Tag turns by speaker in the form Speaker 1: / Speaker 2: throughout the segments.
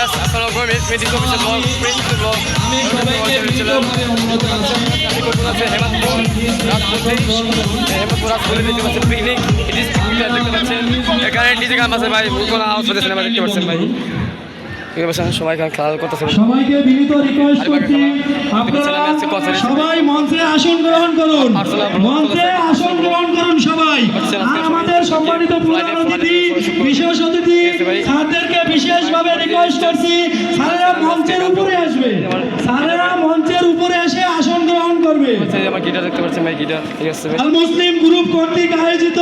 Speaker 1: guys, আসসালামু আলাইকুম। Medical officer blog, principal blog. Hemantapur Rajpalli দেখতে পাচ্ছেন, পিকনিক দেখতে পাচ্ছেন। এখানে ডিজে গান আছে ভাই, কোনো আওয়াজ পাচ্ছেন না দেখতে পাচ্ছেন ভাই। সবাই খেলা করতেছে।
Speaker 2: সবাইকে বিনীত রিকোয়েস্ট করছি, আপনারা সবাই মঞ্চে আসন গ্রহণ করুন, মঞ্চে আসন গ্রহণ করুন সবাই। আর আমাদের সম্মানিত প্রধান অতিথি, বিশেষ অতিথি স্যারদেরকে বিশেষভাবে রিকোয়েস্ট করছি, স্যারেরা মঞ্চের উপরে আসবে, স্যারেরা মঞ্চের উপরে এসে আসন গ্রহণ করবে।
Speaker 1: আমার গিটার দেখতে পাচ্ছেন ভাই, গিটার ঠিক আছে।
Speaker 2: আল মুসলিম গ্রুপ কর্তৃক আয়োজিত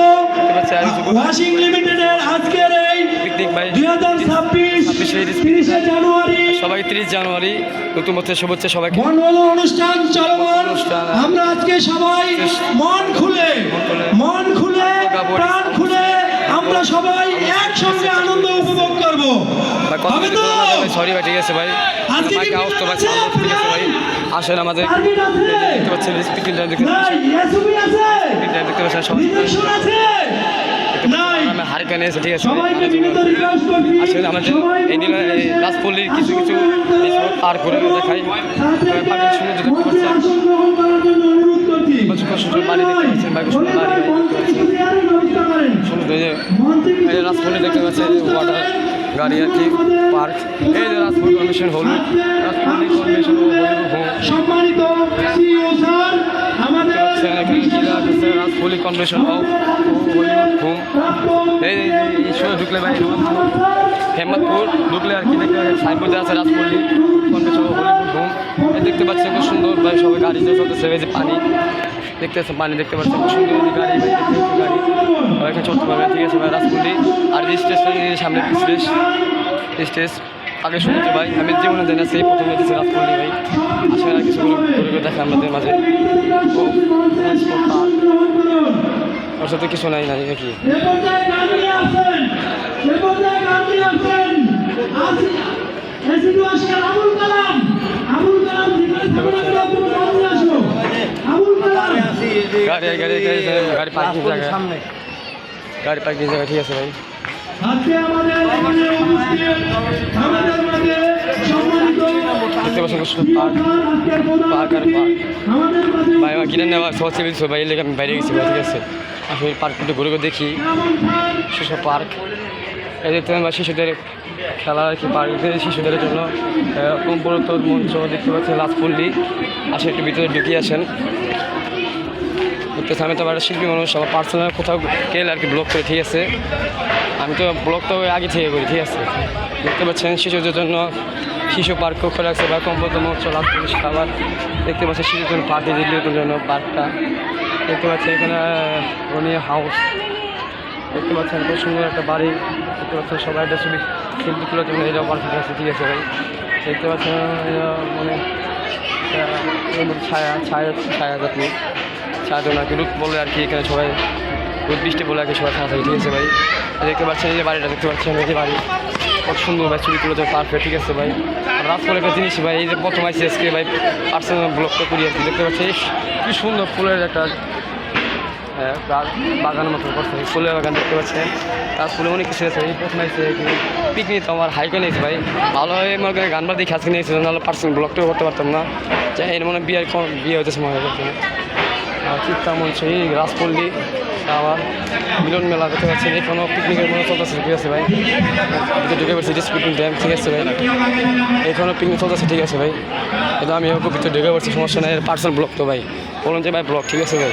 Speaker 2: ওয়াশিং লিমিটেডের আজকের এই
Speaker 1: পিকনিক ভাই
Speaker 2: 2026 30 জানুয়ারি,
Speaker 1: সবাই 30 জানুয়ারি নতুন বছরের শুভেচ্ছা সবাইকে।
Speaker 2: মনমোহন অনুষ্ঠান চলমান। আমরা আজকে সবাই মন খুলে প্রাণ খুলে আমরা সবাই একসঙ্গে আনন্দ উপভোগ করব। হবে তো?
Speaker 1: সরি ভাই, ঠিক আছে ভাই। মাইক আওয়াজ তো ভাই, ঠিক আছে ভাই। আসেন আমাদের দেখতে পাচ্ছেন স্পিকিংটা দেখতে পাচ্ছেন সবাই। হারিকেন এসে ঠিক আছে। আসলে আমাদের এই রাজপল্লীর কিছু কিছু পার করে দেখাই। পাখির সুন্দর দেখতে পাচ্ছেন, বাড়ি দেখতে পাচ্ছেন, বাকি সুন্দর বাড়ি সুন্দর। এই যে রাজপল্লী দেখতে পাচ্ছেন, ওয়াটার গাড়ি আর কি পার্ক। এই যে রাজপল্লী কনভেনশন হল, রাজপল্লী কনভেনশন
Speaker 2: সম্মানিত সিইও স্যার আমাদের
Speaker 1: রাজপল্লী কনভেনশন হোম এই সময় ঢুকলে ভাই হেমন্তপুর ঢুকলে আর কি দেখতে সাইনবোর্ডে আছে রাজপল্লী কনভেনশন হলিউড হোম। এই দেখতে পাচ্ছেন খুব সুন্দর ভাই, সবাই গাড়ি যে চলতেছে, এই যে পানি দেখতে পাচ্ছেন, পানি দেখতে পাচ্ছেন খুব সুন্দর গাড়ি ভাই, দেখতে পাচ্ছেন গাড়ি এখানে চলতে পারবে ঠিক আছে ভাই। রাজপল্লী আর স্টেশনের সামনে স্টেজ আগে শুনেছি ভাই, আমি জীবনে জানি না, সেই প্রথম যেতেছি রাজপল্লী ভাই। আসলে আর কিছু করে দেখে আমাদের মাঝে ওর সাথে কিছু নাই নাকি গাড়ি পার্কিং জায়গা, গাড়ি পার্কিং জায়গা ঠিক আছে ভাই। দেখতে পাচ্ছেন পার্ক আর পার্ক ভাই, আমার কিনে নেওয়া সহজ ছিল ভাই, লেগে আমি বাইরে গেছি ভাই ঠিক আছে। আসলে পার্কটা একটু ঘুরে ঘুরে দেখি সেসব পার্ক। এই দেখতে পাচ্ছেন শিশুদের খেলা আর কি, পার্কে শিশুদের জন্য কম্পোত মঞ্চ দেখতে পাচ্ছেন রাজপল্লী। আসে একটু ভিতরে ঢুকিয়ে আসেন, দেখতেছি আমি তো আমার শিল্পী মানুষ, আমার পার্সোনাল কোথাও গেলে আর কি ব্লগ করে ঠিক আছে। আমি তো ব্লগ তো আগে থেকে করি ঠিক আছে। দেখতে পাচ্ছেন শিশুদের জন্য শিশু পার্ক করে রাখছে বা কম্পোত মঞ্চ রাজপল্লী খাবার। দেখতে পাচ্ছেন শিশুদের জন্য পার্টি দিল্লির জন্য পার্কটা দেখতে পাচ্ছেন। এখানে রনিয়া হাউস দেখতে পাচ্ছেন, খুব সুন্দর একটা বাড়ি দেখতে পাচ্ছেন। সবাই একটা ছবি শিল্পী তোলার জন্য এটাও পারফেক্ট আছে ঠিক আছে ভাই। দেখতে পাচ্ছেন মানে ছায়া জাতি ছায়া জন্য আর কি রোদ বলে আর কি, এখানে সবাই রোদ বৃষ্টি বলে আর কি সবাই খাওয়া থাকে ঠিক আছে ভাই। দেখতে পাচ্ছেন এই যে বাড়িটা দেখতে পাচ্ছেন, এই যে বাড়ি খুব সুন্দর ভাই, ছবি তুলে পারফেক্ট ঠিক আছে ভাই। আর রাজপল্লী একটা জিনিস ভাই, এই যে প্রথম আইসি আজকে ভাই পার্সোনাল ব্লগটা করি আর কি। দেখতে পাচ্ছি কি সুন্দর ফুলের একটা বাগানের মতো করছে, ফুলের বাগান দেখতে পাচ্ছেন। রাজপল্লী অনেক কিছু আছে, এই প্রথম আইসে পিকনিক তো আমার হাইকে নিয়েছে ভাই, ভালোভাবে মনে করেন গান বাদি খাসকে নিয়েছে, নাহলে পার্সোনাল ব্লগটাও করতে পারতাম না। যাই এর মনে বিয়ে হইতেছে মনে করছে। চিত্তা মঞ্চ এই রাজপল্লী আবার মিলন মেলা দেখতে পাচ্ছেন, এখনও পিকনিকের মনে চলতেছে ঠিক আছে ভাই। ভিতরে ঢুকে পড়ছি, এটা পিকনিক ড্যাম ঠিক আছে ভাই, এখনও পিকনিক চলতেছে ঠিক আছে ভাই। এটা আমি ওকে ভিতরে ঢুকে পড়ছি, সমস্যা নেই, পার্সোনাল ব্লগ তো ভাই, বলুন যে ভাই ব্লগ ঠিক আছে ভাই।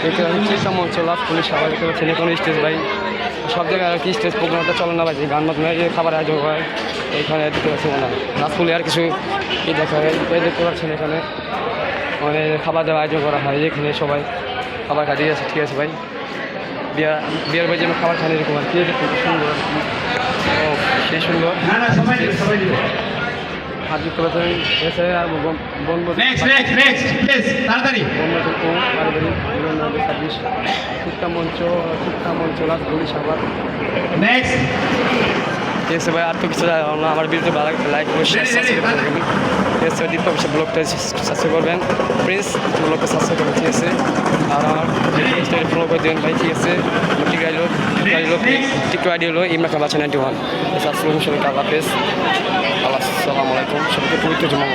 Speaker 1: দেখতে পাচ্ছি চিত্তা মঞ্চ রাজপল্লী সবাই দেখতে পাচ্ছেন, এখনও স্টেজ ভাই, সব জায়গায় আর কি স্টেজ প্রোগ্রামটা চলে না ভাই, গান বাজনা যে খাবার আয়োজন হয় এখানে দেখতে পাচ্ছি মনে হয়। রাজপল্লী আর কিছু কি দেখা হয় দেখতে পাচ্ছেন, এখানে মানে খাবার দাবার আয়োজন করা হয়, এখানে সবাই খাবার খাইয়ে আছে ঠিক আছে ভাই। বিয়ার ভাই যেন খাবার খান এরকম আর কি, দেখুন সুন্দর আর কি, সেই সুন্দর হাত দেখতে পাচ্ছেন। এছাড়া আর চিত্তা মঞ্চ রাজপল্লী সাবার ঠিক আছে ভাই, আর তো কিছু জানাবো না। আমার ভিডিওতে ভালো লাগলে লাইক করবেন, শেয়ার সাবস্ক্রাইব করবেন। ঠিক আছে, দীপ্ত অবশ্যই ব্লগটা সাবস্ক্রাইব করবেন, প্লিজ ব্লগটা সাবস্ক্রাইব করবেন। ঠিক আছে, আর আমার ফলো করে দেবেন ভাই। ঠিক আছে, টিকটক আইডি হলো ইমরান খান বাচ্চা 91। সাবস্ক্রাইব করুন সবাইকে। আল্লাহ হাফেজ, আসসালামু আলাইকুম, সবাইকে পবিত্র জুমা।